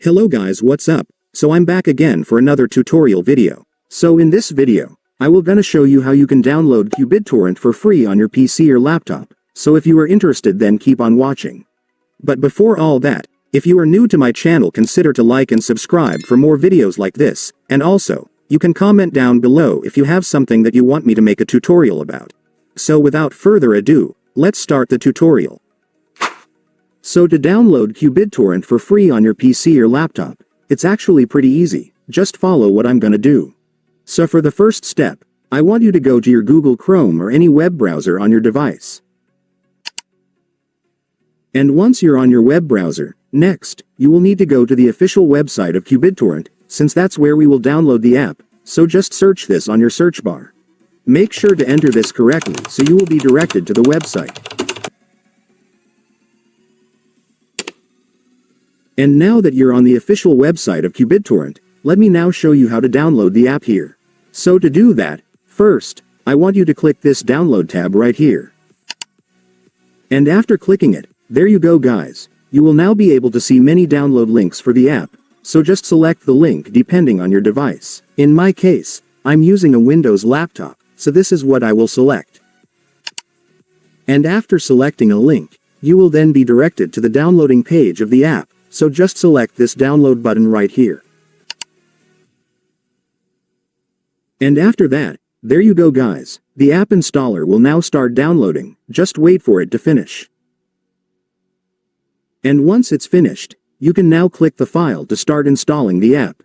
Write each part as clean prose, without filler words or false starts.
Hello guys, what's up? So I'm back again for another tutorial video. So in this video, I will gonna show you how you can download qBittorrent for free on your PC or laptop. So if you are interested, then keep on watching. But before all that, if you are new to my channel, consider to like and subscribe for more videos like this, and also, you can comment down below if you have something that you want me to make a tutorial about. So without further ado, let's start the tutorial. So to download qBittorrent for free on your PC or laptop, it's actually pretty easy. Just follow what I'm gonna do. So for the first step, I want you to go to your Google Chrome or any web browser on your device. And once you're on your web browser, next, you will need to go to the official website of qBittorrent, since that's where we will download the app, so just search this on your search bar. Make sure to enter this correctly so you will be directed to the website. And now that you're on the official website of qBittorrent, let me now show you how to download the app here. So to do that, first, I want you to click this download tab right here. And after clicking it, there you go guys, you will now be able to see many download links for the app, so just select the link depending on your device. In my case, I'm using a Windows laptop, so this is what I will select. And after selecting a link, you will then be directed to the downloading page of the app. So just select this download button right here. And after that, there you go guys, the app installer will now start downloading, just wait for it to finish. And once it's finished, you can now click the file to start installing the app.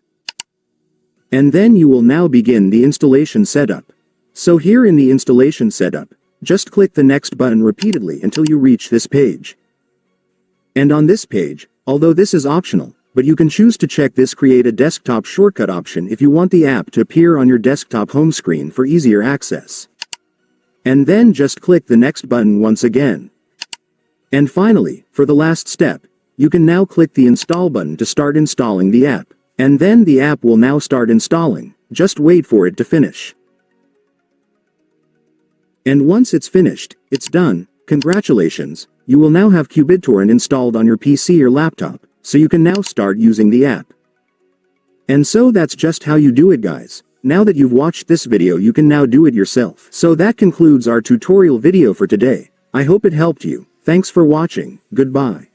And then you will now begin the installation setup. So here in the installation setup, just click the next button repeatedly until you reach this page. And on this page, although this is optional, but you can choose to check this create a desktop shortcut option if you want the app to appear on your desktop home screen for easier access. And then just click the next button once again. And finally, for the last step, you can now click the install button to start installing the app. And then the app will now start installing, just wait for it to finish. And once it's finished, it's done. Congratulations, you will now have qBittorrent installed on your PC or laptop, so you can now start using the app. And so that's just how you do it guys. Now that you've watched this video, you can now do it yourself. So that concludes our tutorial video for today. I hope it helped you. Thanks for watching. Goodbye.